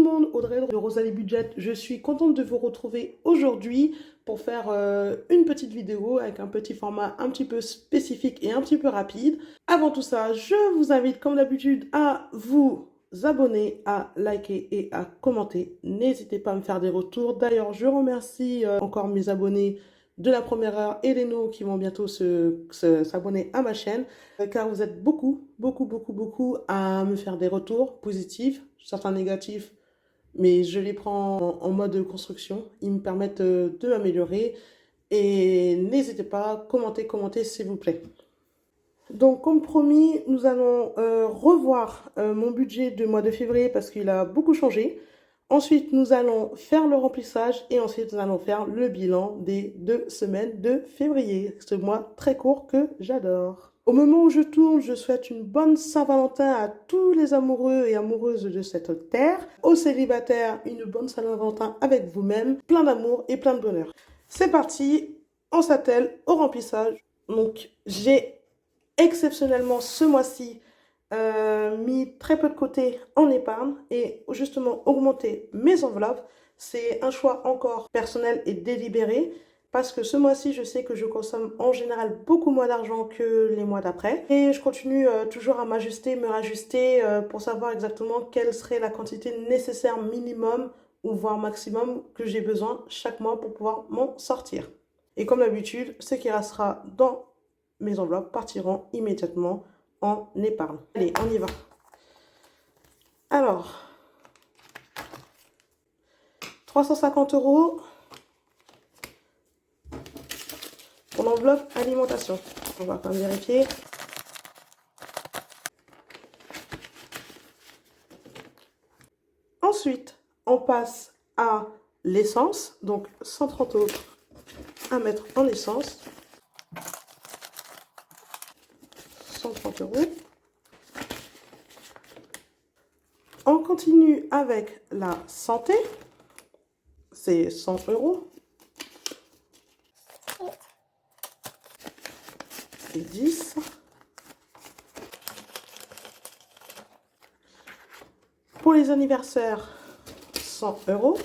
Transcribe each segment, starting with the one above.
monde, Audrey de Rosalie Budget. Je suis contente de vous retrouver aujourd'hui pour faire une petite vidéo avec un petit format un petit peu spécifique et un petit peu rapide. Avant tout ça, je vous invite comme d'habitude à vous abonner, à liker et à commenter. N'hésitez pas à me faire des retours. D'ailleurs, je remercie encore mes abonnés de la première heure et les nouveaux qui vont bientôt s'abonner à ma chaîne, car vous êtes beaucoup à me faire des retours positifs, certains négatifs, mais je les prends en mode construction. Ils me permettent de m'améliorer et n'hésitez pas à commenter s'il vous plaît. Donc comme promis, nous allons revoir mon budget du mois de février parce qu'il a beaucoup changé. Ensuite, nous allons faire le remplissage et ensuite, nous allons faire le bilan des 2 semaines de février. Ce mois très court que j'adore. Au moment où je tourne, je souhaite une bonne Saint-Valentin à tous les amoureux et amoureuses de cette terre. Aux célibataires, une bonne Saint-Valentin avec vous-même. Plein d'amour et plein de bonheur. C'est parti, on s'attelle au remplissage. Donc, j'ai exceptionnellement ce mois-ci mis très peu de côté en épargne et justement augmenter mes enveloppes. C'est un choix encore personnel et délibéré parce que ce mois-ci, je sais que je consomme en général beaucoup moins d'argent que les mois d'après. Et je continue toujours à m'ajuster, me rajuster pour savoir exactement quelle serait la quantité nécessaire minimum ou voire maximum que j'ai besoin chaque mois pour pouvoir m'en sortir. Et comme d'habitude, ce qui restera dans mes enveloppes partiront immédiatement en épargne. Allez, on y va. Alors, 350 € pour l'enveloppe alimentation. On va quand même vérifier. Ensuite, on passe à l'essence. Donc, 130 € à mettre en essence. 130 €. On continue avec la santé. C'est 100 €. Et 10. Pour les anniversaires, 100 €.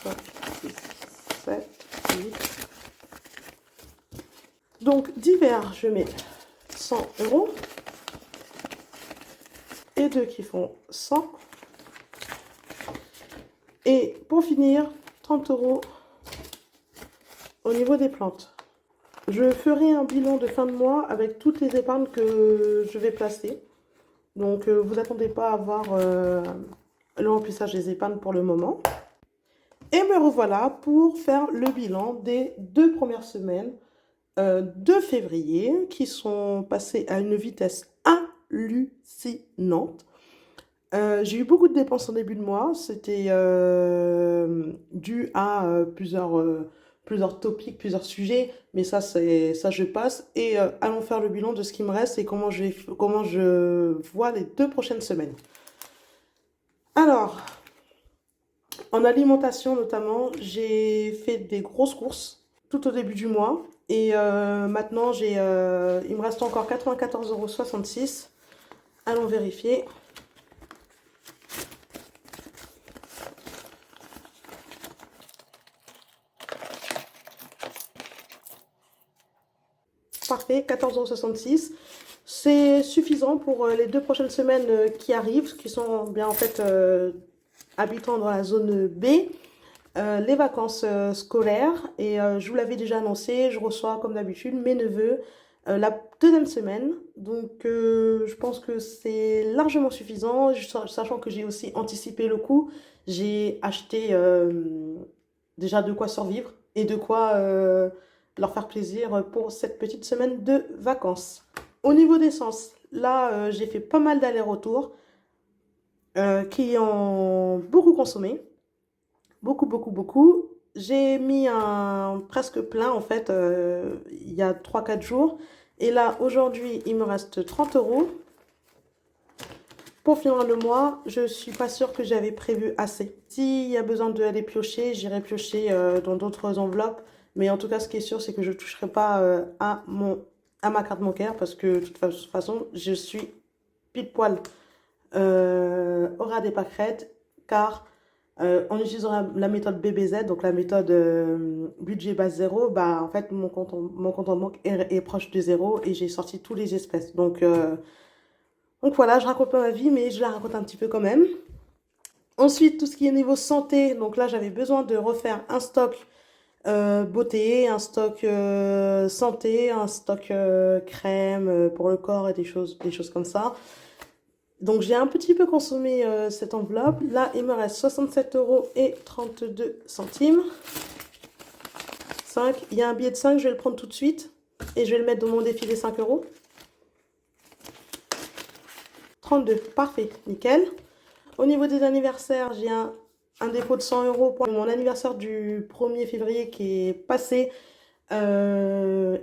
5, 6, 7, 8. Donc, divers, je mets 100 €. Et 2 qui font 100. Et pour finir, 30 € au niveau des plantes. Je ferai un bilan de fin de mois avec toutes les épargnes que je vais placer. Donc, vous attendez pas à voir le remplissage des épargnes pour le moment. Et me revoilà pour faire le bilan des 2 premières semaines de février qui sont passées à une vitesse hallucinante. J'ai eu beaucoup de dépenses en début de mois. C'était dû à plusieurs topics, plusieurs sujets. Mais ça, je passe. Et allons faire le bilan de ce qui me reste et comment je vois les 2 prochaines semaines. Alors, en alimentation notamment, j'ai fait des grosses courses tout au début du mois. Et maintenant, il me reste encore 94,66 €. Allons vérifier. Parfait, 14,66 €. C'est suffisant pour les 2 prochaines semaines qui arrivent, qui sont bien en fait habitant dans la zone B. Les vacances scolaires. Et je vous l'avais déjà annoncé, je reçois comme d'habitude mes neveux la 2e semaine. Donc je pense que c'est largement suffisant, sachant que j'ai aussi anticipé le coût. J'ai acheté déjà de quoi survivre et de quoi leur faire plaisir pour cette petite semaine de vacances. Au niveau d'essence, là, j'ai fait pas mal d'allers-retours qui ont beaucoup consommé. Beaucoup. J'ai mis un presque plein, en fait, il y a 3-4 jours. Et là, aujourd'hui, il me reste 30 €. Pour finir le mois, je ne suis pas sûre que j'avais prévu assez. S'il y a besoin d'aller piocher, j'irai piocher dans d'autres enveloppes. Mais en tout cas, ce qui est sûr, c'est que je ne toucherai pas à ma carte bancaire parce que de toute façon, je suis pile poil aura des pâquerettes car en utilisant la méthode BBZ, donc la méthode budget base zéro, bah en fait mon compte en banque est proche de zéro et j'ai sorti tous les espèces. Donc voilà, je raconte pas ma vie, mais je la raconte un petit peu quand même. Ensuite, tout ce qui est niveau santé, donc là j'avais besoin de refaire un stock beauté, un stock santé, un stock crème pour le corps et des choses comme ça. Donc j'ai un petit peu consommé cette enveloppe. Là, il me reste 67,32 €. 5. Il y a un billet de 5, je vais le prendre tout de suite. Et je vais le mettre dans mon défi des 5 euros. 32, parfait, nickel. Au niveau des anniversaires, j'ai un dépôt de 100 € pour mon anniversaire du 1er février qui est passé. Il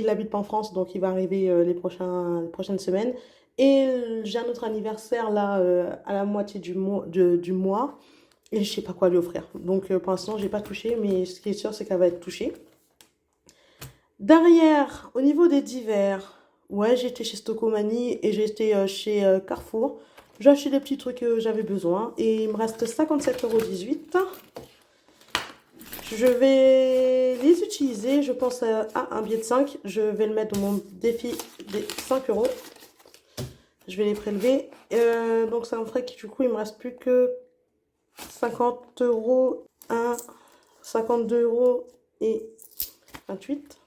n'habite pas en France, donc il va arriver les prochaines semaines. Et j'ai un autre anniversaire là à la moitié du mois. Et je sais pas quoi lui offrir. Donc pour l'instant, j'ai pas touché, mais ce qui est sûr, c'est qu'elle va être touchée. Derrière, au niveau des divers, ouais, j'ai été chez Stocomanie et j'ai été chez Carrefour. J'ai acheté des petits trucs que j'avais besoin. Et il me reste 57,18 €. Je vais les utiliser. Je pense à un billet de 5. Je vais le mettre dans mon défi des 5 €. Je vais les prélever. Donc ça me ferait que du coup, il me reste plus que 50 €, 52 € et 28.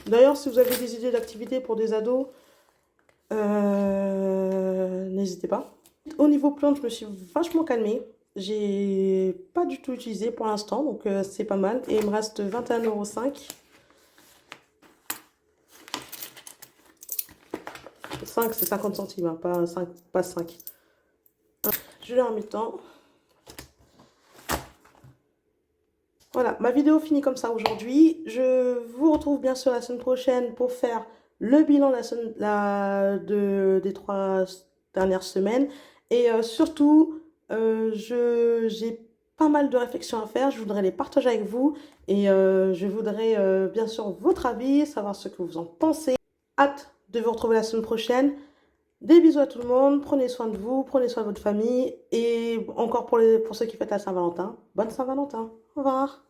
D'ailleurs, si vous avez des idées d'activités pour des ados, n'hésitez pas. Au niveau plantes, je me suis vachement calmée. J'ai pas du tout utilisé pour l'instant, donc c'est pas mal. Et il me reste 21,05 €. 5, c'est 50 centimes, hein, pas 5, pas 5. Je l'ai en même temps. Voilà, ma vidéo finit comme ça aujourd'hui. Je vous retrouve bien sûr la semaine prochaine pour faire le bilan des 3 dernières semaines. Et surtout, j'ai pas mal de réflexions à faire. Je voudrais les partager avec vous. Et je voudrais bien sûr votre avis, savoir ce que vous en pensez. Hâte de vous retrouver la semaine prochaine. Des bisous à tout le monde. Prenez soin de vous, prenez soin de votre famille. Et encore pour ceux qui fêtent la Saint-Valentin, bonne Saint-Valentin. Au revoir.